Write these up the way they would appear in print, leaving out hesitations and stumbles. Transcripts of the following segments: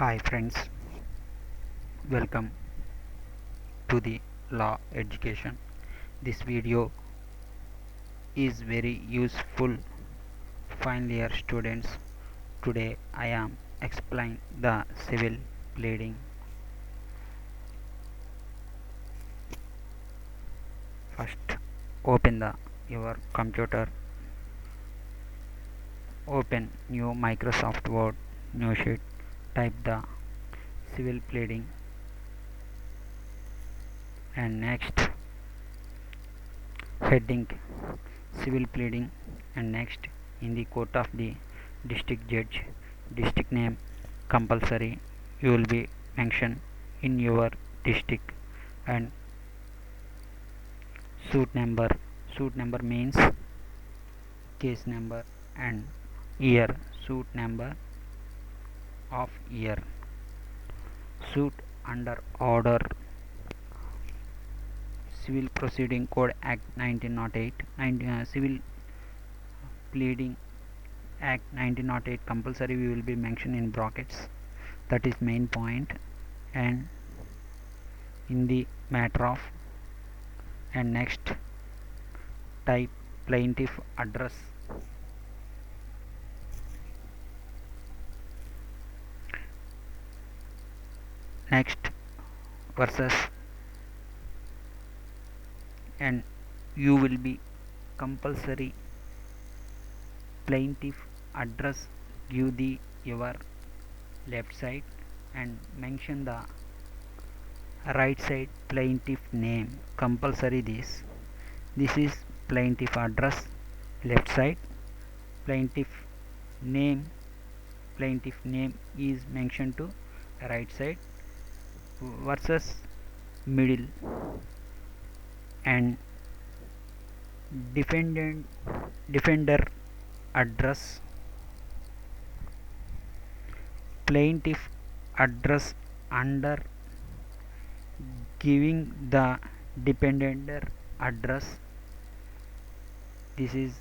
Hi friends, welcome to the law education. This video is very useful final year students. Today I am explain the civil pleading. First open the your computer, open new Microsoft Word, new sheet, type the civil pleading and next heading civil pleading and next in the court of the district judge, district name compulsory you will be mentioned in your district and suit number means case number and year, suit number of year, suit under order civil proceeding code act 1908 civil pleading act 1908 compulsory we will be mentioned in brackets, that is main point. And in the matter of and next type plaintiff address, next versus and you will be compulsory plaintiff address, give the your left side and mention the right side plaintiff name compulsory. This is plaintiff address, left side plaintiff name, plaintiff name is mentioned to right side versus middle and defender address, plaintiff address under giving the defender address, this is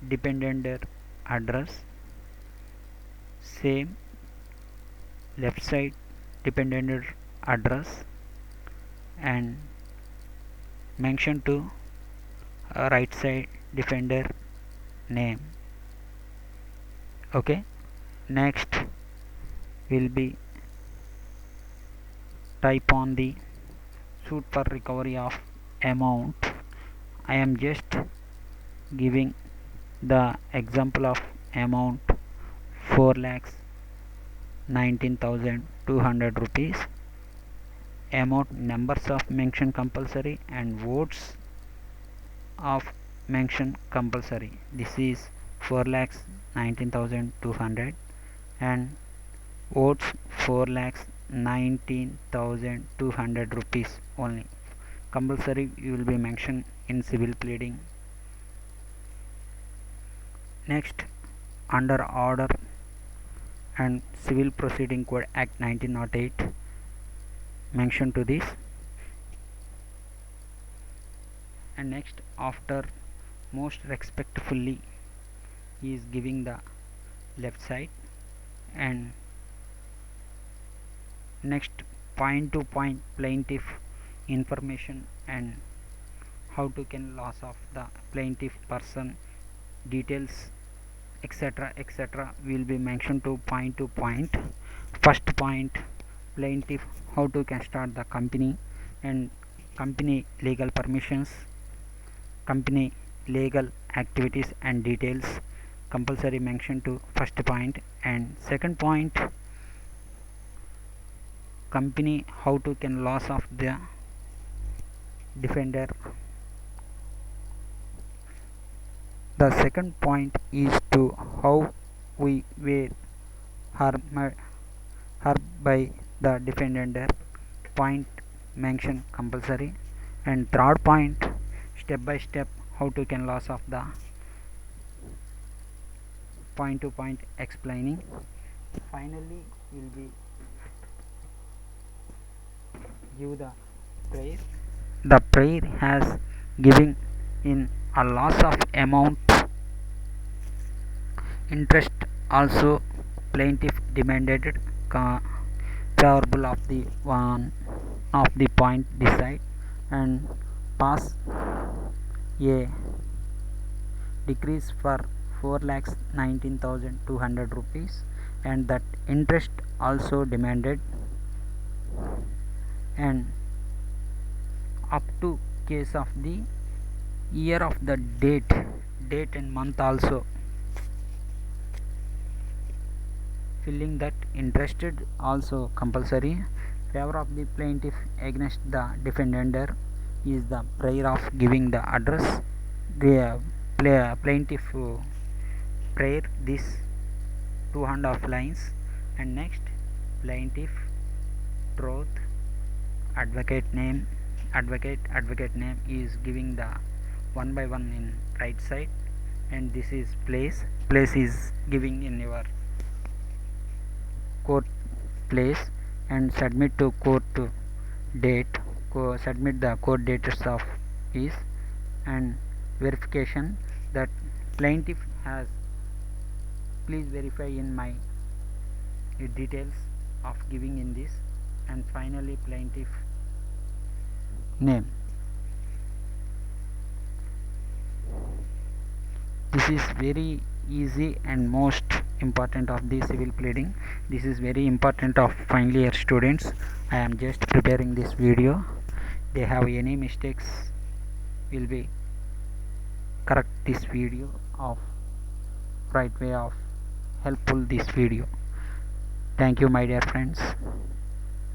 defender address, same left side defender address and mention to right side defender name. Okay, next will be type on the suit for recovery of amount. I am just giving the example of amount 4,19,200 rupees. Amount numbers of mention compulsory and votes of mention compulsory. This is 4,19,200 and votes 4,19,200 rupees only. Compulsory you will be mentioned in civil pleading. Next under order and civil proceeding code act 1908 mention to this and next after most respectfully he is giving the left side and next point to point plaintiff information and how to can loss of the plaintiff person details etc will be mentioned to point. First point plaintiff how to can start the company and company legal permissions, company legal activities and details compulsory mention to first point. And second point company how to can loss of the defender. The second point is to how we were harmed by the defender, point mention compulsory. And third point step by step how to can loss of the point to point explaining. Finally will be give the prayer. The prayer has giving in a loss of amount interest also plaintiff demanded favorable of the one of the point decide and pass a decrease for 4,19,200 rupees, and that interest also demanded, and up to case of the year of the date and month also filling that interested also compulsory. Favor of the plaintiff against the defendant is the prayer of giving the address. The plaintiff prayer this 2.5 lines, and next plaintiff truth advocate name advocate name is giving the one by one in right side, and this is place is giving in your court place, and submit to court date submit the court dates of is, and verification that plaintiff has please verify in my details of giving in this, and finally plaintiff name. This is very easy and most important of the civil pleading. This is very important of final year students. I am just preparing this video. They have any mistakes will be correct this video of right way of helpful this video. Thank you my dear friends.